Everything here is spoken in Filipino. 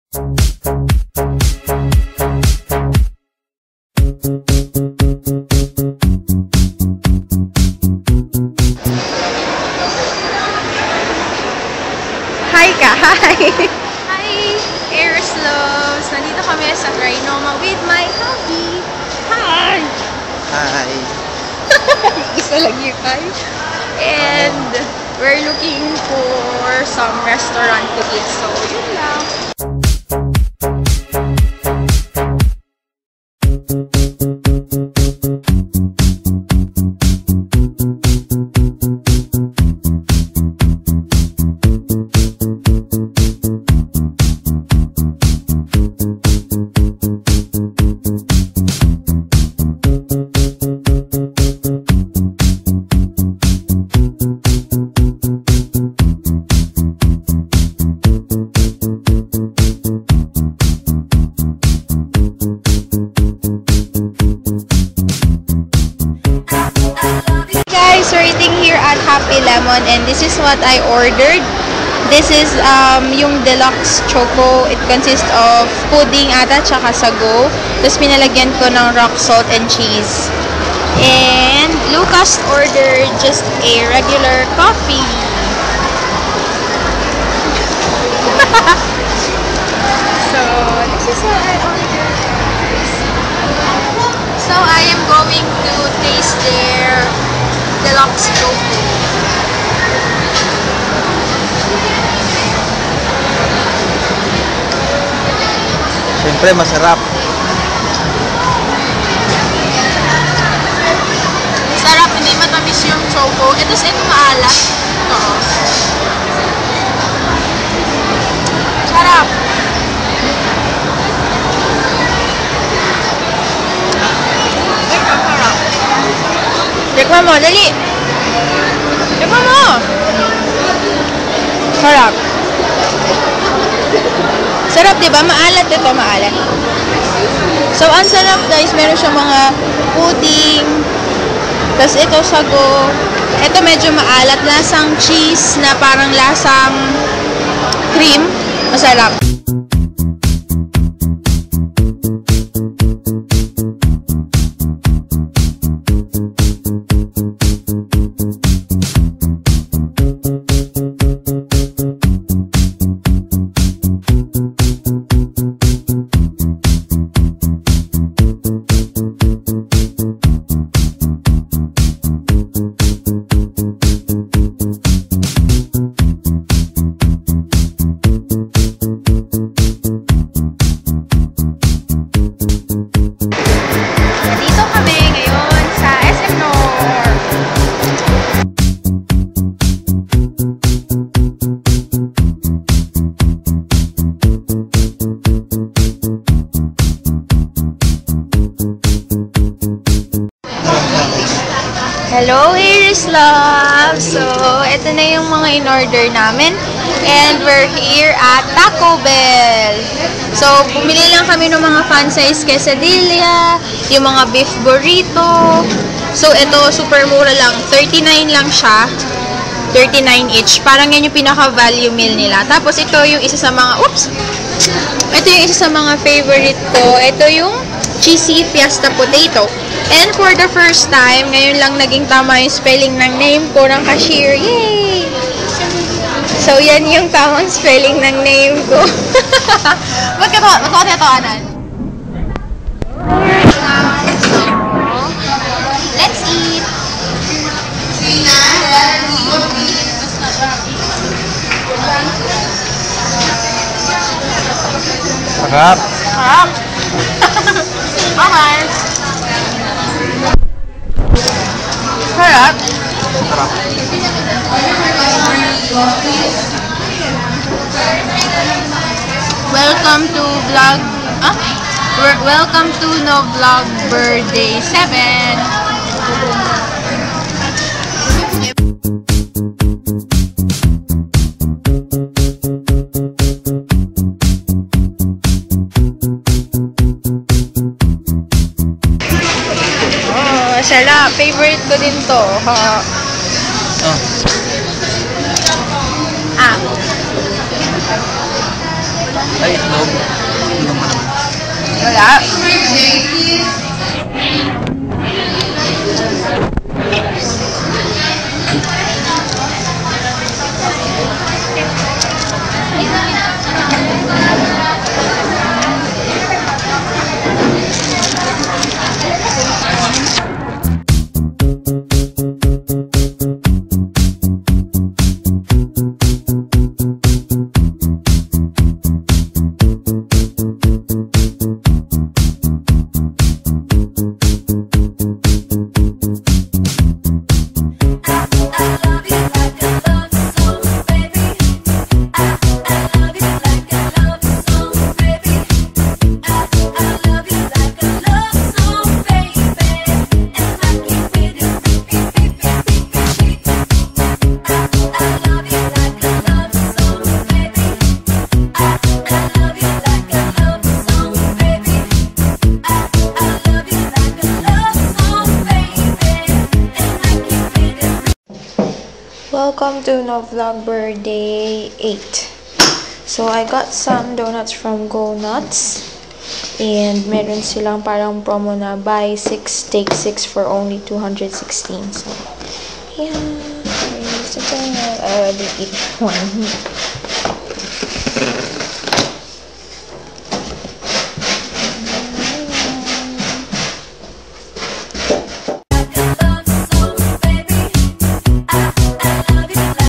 Hi guys! Hi! Eris Loves! Nandito kami sa Trinoma with my hubby! Hi! Hi! Isa lang yung hi. And we're looking for some restaurant to eat. So, yun lang. Happy Lemon, and this is what I ordered. This is yung deluxe choco. It consists of pudding ata tsaka sago. Tapos pinalagyan ko ng rock salt and cheese. And Lucas ordered just a regular coffee. So this is what I ordered. So I am going to taste their deluxe choco. Siyempre, masarap. Sarap, hindi matamis yung choco. Ito maalat. Ito. Sarap. Tikman mo, dali. Tikman mo. Sarap. Sarap, diba? Maalat ito, maalat. So, ang sarap guys, meron siyang mga pudding. Tapos ito, sago. Ito medyo maalat. Lasang cheese na parang lasang cream. Masarap. Hello, Iris Love! So, ito na yung mga in-order namin. And we're here at Taco Bell. So, bumili lang kami ng mga fan-size quesadilla, yung mga beef burrito. So, ito, super mura lang. 39 lang siya. 39 each. Parang yan yung pinaka-value meal nila. Tapos, ito yung isa sa mga, ito yung isa sa mga favorite ko. Ito yung cheesy fiesta potato. And for the first time, ngayon lang naging tama yung spelling ng name ko ng cashier. Yay! So, yan yung tamang spelling ng name ko. Ba't ka tinatawanan? So, let's eat! Sarap! Sarap! Okay! Sarap. Sarap. Welcome to vlog. Welcome to No Vlog Birthday 7. Sarap. Favorite ko din to. Ay, itlog. Itlog naman. Wala. Welcome to Novlog Birthday 8. So, I got some donuts from Go Nuts. And meron silang parang promo na buy 6, take 6 for only 216. So, yeah. I already eat one.